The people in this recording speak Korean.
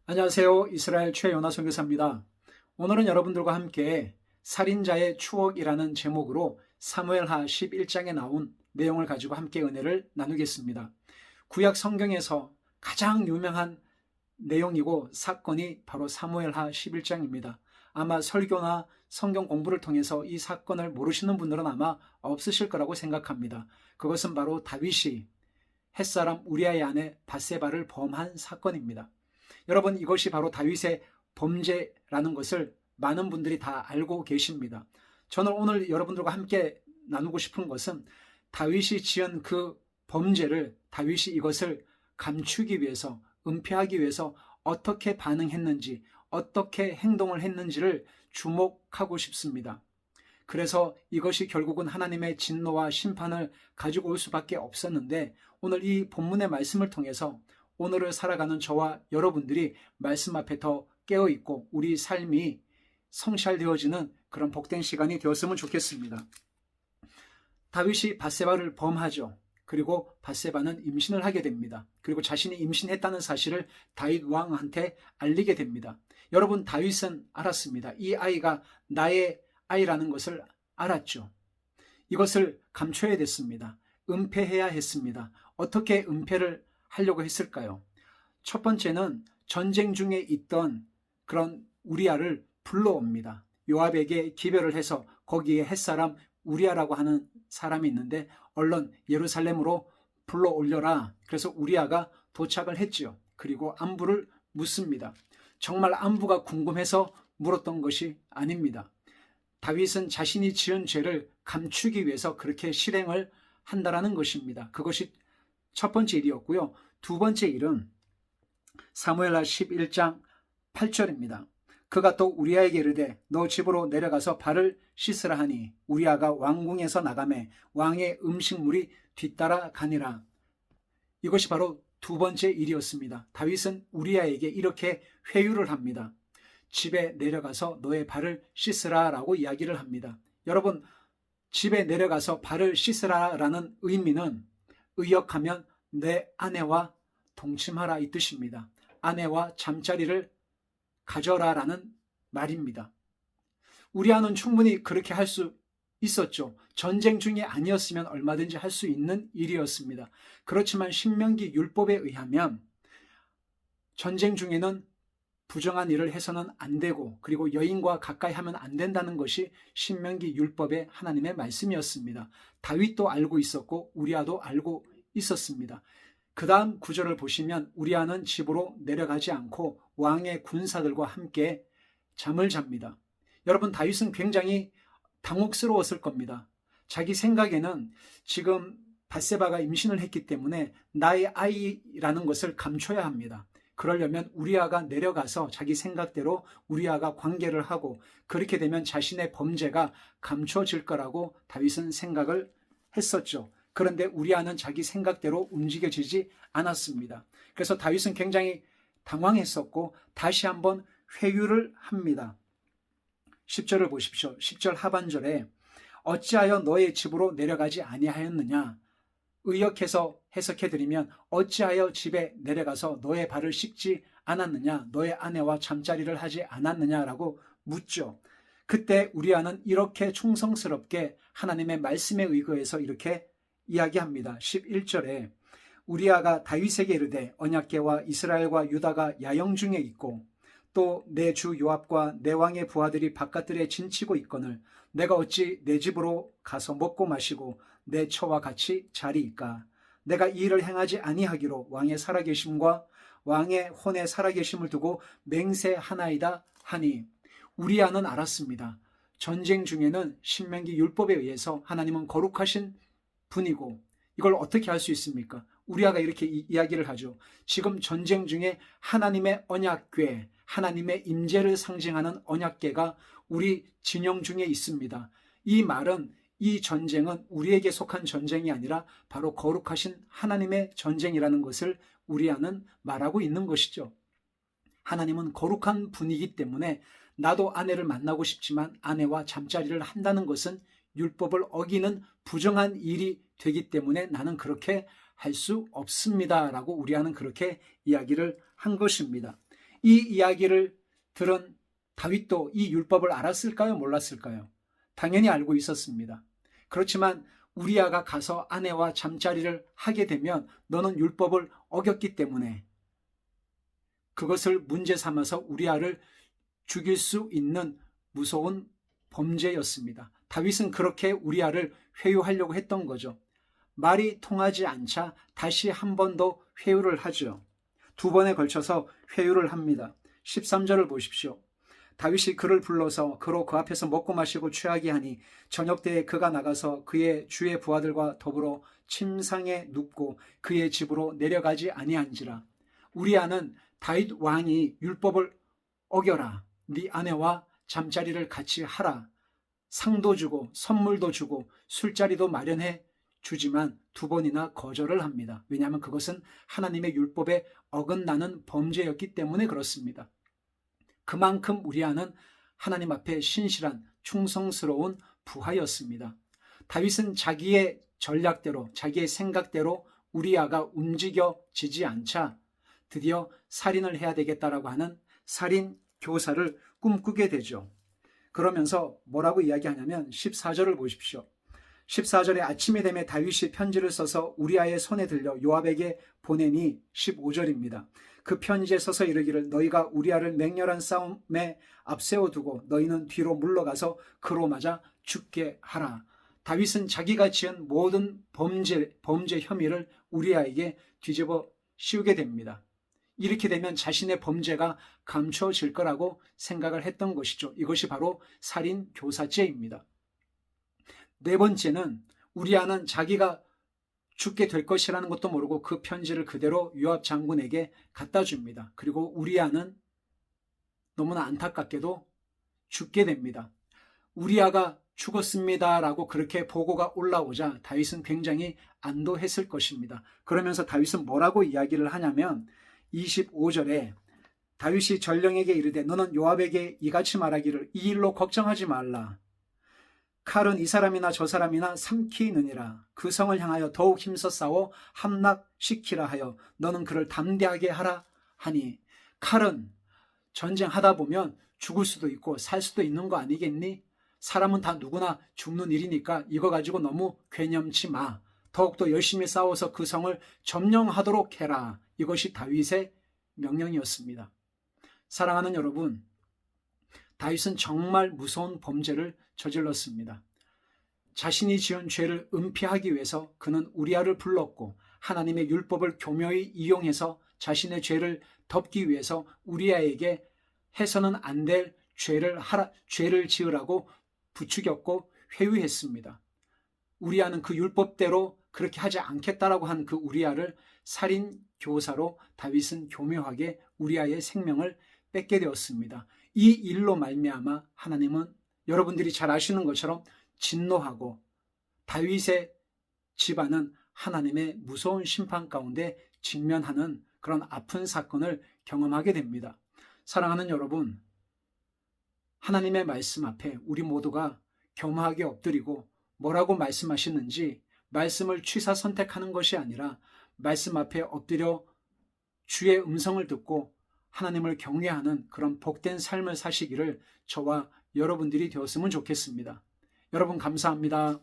안녕하세요. 이스라엘 최연아 선교사입니다. 오늘은 여러분들과 함께 살인자의 추억이라는 제목으로 사무엘하 11장에 나온 내용을 가지고 함께 은혜를 나누겠습니다. 구약 성경에서 가장 유명한 내용이고 사건이 바로 사무엘하 11장입니다. 아마 설교나 성경 공부를 통해서 이 사건을 모르시는 분들은 아마 없으실 거라고 생각합니다. 그것은 바로 다윗이 햇사람 우리아의 아내 밧세바를 범한 사건입니다. 여러분, 이것이 바로 다윗의 범죄라는 것을 많은 분들이 다 알고 계십니다. 저는 오늘 여러분들과 함께 나누고 싶은 것은 다윗이 지은 그 범죄를, 다윗이 이것을 감추기 위해서, 은폐하기 위해서 어떻게 반응했는지, 어떻게 행동을 했는지를 주목하고 싶습니다. 그래서 이것이 결국은 하나님의 진노와 심판을 가지고 올 수밖에 없었는데, 오늘 이 본문의 말씀을 통해서 오늘을 살아가는 저와 여러분들이 말씀 앞에 더 깨어있고 우리 삶이 성찰되어지는 그런 복된 시간이 되었으면 좋겠습니다. 다윗이 밧세바를 범하죠. 그리고 밧세바는 임신을 하게 됩니다. 그리고 자신이 임신했다는 사실을 다윗 왕한테 알리게 됩니다. 여러분, 다윗은 알았습니다. 이 아이가 나의 아이라는 것을 알았죠. 이것을 감춰야 됐습니다. 은폐해야 했습니다. 어떻게 은폐를 하려고 했을까요? 첫 번째는 전쟁 중에 있던 그런 우리아를 불러옵니다. 요압에게 기별을 해서 거기에 햇사람 우리아라고 하는 사람이 있는데 얼른 예루살렘으로 불러 올려라. 그래서 우리아가 도착을 했죠. 그리고 안부를 묻습니다. 정말 안부가 궁금해서 물었던 것이 아닙니다. 다윗은 자신이 지은 죄를 감추기 위해서 그렇게 실행을 한다라는 것입니다. 그것이 첫 번째 일이었고요. 두 번째 일은 사무엘하 11장 8절입니다. 그가 또 우리아에게 이르되 너 집으로 내려가서 발을 씻으라 하니 우리아가 왕궁에서 나가매 왕의 음식물이 뒤따라 가니라. 이것이 바로 두 번째 일이었습니다. 다윗은 우리아에게 이렇게 회유를 합니다. 집에 내려가서 너의 발을 씻으라 라고 이야기를 합니다. 여러분, 집에 내려가서 발을 씻으라 라는 의미는 의역하면 내 아내와 동침하라 이 뜻입니다. 아내와 잠자리를 가져라 라는 말입니다. 우리아는 충분히 그렇게 할 수 있었죠. 전쟁 중에 아니었으면 얼마든지 할 수 있는 일이었습니다. 그렇지만 신명기 율법에 의하면 전쟁 중에는 부정한 일을 해서는 안 되고 그리고 여인과 가까이 하면 안 된다는 것이 신명기 율법의 하나님의 말씀이었습니다. 다윗도 알고 있었고 우리아도 알고 있었습니다. 그 다음 구절을 보시면 우리아는 집으로 내려가지 않고 왕의 군사들과 함께 잠을 잡니다. 여러분, 다윗은 굉장히 당혹스러웠을 겁니다. 자기 생각에는 지금 밧세바가 임신을 했기 때문에 나의 아이라는 것을 감춰야 합니다. 그러려면 우리아가 내려가서 자기 생각대로 우리아가 관계를 하고 그렇게 되면 자신의 범죄가 감춰질 거라고 다윗은 생각을 했었죠. 그런데 우리아는 자기 생각대로 움직여지지 않았습니다. 그래서 다윗은 굉장히 당황했었고 다시 한번 회유를 합니다. 10절을 보십시오. 10절 하반절에 어찌하여 너의 집으로 내려가지 아니하였느냐. 의역해서 해석해드리면 어찌하여 집에 내려가서 너의 발을 씻지 않았느냐, 너의 아내와 잠자리를 하지 않았느냐라고 묻죠. 그때 우리아는 이렇게 충성스럽게 하나님의 말씀에 의거해서 이렇게 이야기합니다. 11절에 우리아가 다윗에게 이르되 언약궤와 이스라엘과 유다가 야영 중에 있고 또 내 주 요압과 내 왕의 부하들이 바깥들에 진치고 있거늘 내가 어찌 내 집으로 가서 먹고 마시고 내 처와 같이 자리이까. 내가 이 일을 행하지 아니하기로 왕의 살아계심과 왕의 혼의 살아계심을 두고 맹세하나이다 하니. 우리아는 알았습니다. 전쟁 중에는 신명기 율법에 의해서 하나님은 거룩하신 분이고 이걸 어떻게 할 수 있습니까? 우리아가 이렇게 이야기를 하죠. 지금 전쟁 중에 하나님의 언약궤, 하나님의 임재를 상징하는 언약궤가 우리 진영 중에 있습니다. 이 말은 이 전쟁은 우리에게 속한 전쟁이 아니라 바로 거룩하신 하나님의 전쟁이라는 것을 우리아는 말하고 있는 것이죠. 하나님은 거룩한 분이기 때문에 나도 아내를 만나고 싶지만 아내와 잠자리를 한다는 것은 율법을 어기는 부정한 일이 되기 때문에 나는 그렇게 할 수 없습니다 라고 우리아는 그렇게 이야기를 한 것입니다. 이 이야기를 들은 다윗도 이 율법을 알았을까요? 몰랐을까요? 당연히 알고 있었습니다. 그렇지만 우리아가 가서 아내와 잠자리를 하게 되면 너는 율법을 어겼기 때문에 그것을 문제 삼아서 우리아를 죽일 수 있는 무서운 범죄였습니다. 다윗은 그렇게 우리아를 회유하려고 했던 거죠. 말이 통하지 않자 다시 한 번 더 회유를 하죠. 두 번에 걸쳐서 회유를 합니다. 13절을 보십시오. 다윗이 그를 불러서 그로 그 앞에서 먹고 마시고 취하게 하니 저녁 때에 그가 나가서 그의 주의 부하들과 더불어 침상에 눕고 그의 집으로 내려가지 아니한지라. 우리아는 다윗 왕이 율법을 어겨라, 네 아내와 잠자리를 같이 하라, 상도 주고 선물도 주고 술자리도 마련해 주지만 두 번이나 거절을 합니다. 왜냐하면 그것은 하나님의 율법에 어긋나는 범죄였기 때문에 그렇습니다. 그만큼 우리아는 하나님 앞에 신실한 충성스러운 부하였습니다. 다윗은 자기의 전략대로 자기의 생각대로 우리아가 움직여지지 않자 드디어 살인을 해야 되겠다라고 하는 살인 교사를 꿈꾸게 되죠. 그러면서 뭐라고 이야기하냐면 14절을 보십시오. 14절에 아침이 되매 다윗이 편지를 써서 우리아의 손에 들려 요압에게 보내니 15절입니다. 그 편지에 써서 이르기를 너희가 우리아를 맹렬한 싸움에 앞세워두고 너희는 뒤로 물러가서 그로 맞아 죽게 하라. 다윗은 자기가 지은 모든 범죄 혐의를 우리아에게 뒤집어 씌우게 됩니다. 이렇게 되면 자신의 범죄가 감춰질 거라고 생각을 했던 것이죠. 이것이 바로 살인 교사죄입니다. 네 번째는 우리아는 자기가 죽게 될 것이라는 것도 모르고 그 편지를 그대로 요압 장군에게 갖다 줍니다. 그리고 우리아는 너무나 안타깝게도 죽게 됩니다. 우리아가 죽었습니다라고 그렇게 보고가 올라오자 다윗은 굉장히 안도했을 것입니다. 그러면서 다윗은 뭐라고 이야기를 하냐면 25절에 다윗이 전령에게 이르되 너는 요압에게 이같이 말하기를 이 일로 걱정하지 말라. 칼은 이 사람이나 저 사람이나 삼키느니라. 그 성을 향하여 더욱 힘써 싸워 함락시키라 하여 너는 그를 담대하게 하라 하니. 칼은 전쟁하다 보면 죽을 수도 있고 살 수도 있는 거 아니겠니? 사람은 다 누구나 죽는 일이니까 이거 가지고 너무 괴념치 마. 더욱더 열심히 싸워서 그 성을 점령하도록 해라. 이것이 다윗의 명령이었습니다. 사랑하는 여러분, 다윗은 정말 무서운 범죄를 저질렀습니다. 자신이 지은 죄를 은폐하기 위해서 그는 우리아를 불렀고 하나님의 율법을 교묘히 이용해서 자신의 죄를 덮기 위해서 우리아에게 해서는 안 될 죄를 지으라고 부추겼고 회유했습니다. 우리아는 그 율법대로 그렇게 하지 않겠다라고 한 그 우리아를 살인 교사로 다윗은 교묘하게 우리아의 생명을 뺏게 되었습니다. 이 일로 말미암아 하나님은 여러분들이 잘 아시는 것처럼 진노하고 다윗의 집안은 하나님의 무서운 심판 가운데 직면하는 그런 아픈 사건을 경험하게 됩니다. 사랑하는 여러분, 하나님의 말씀 앞에 우리 모두가 겸허하게 엎드리고 뭐라고 말씀하시는지 말씀을 취사 선택하는 것이 아니라 말씀 앞에 엎드려 주의 음성을 듣고 하나님을 경외하는 그런 복된 삶을 사시기를 저와 여러분들이 되었으면 좋겠습니다. 여러분 감사합니다.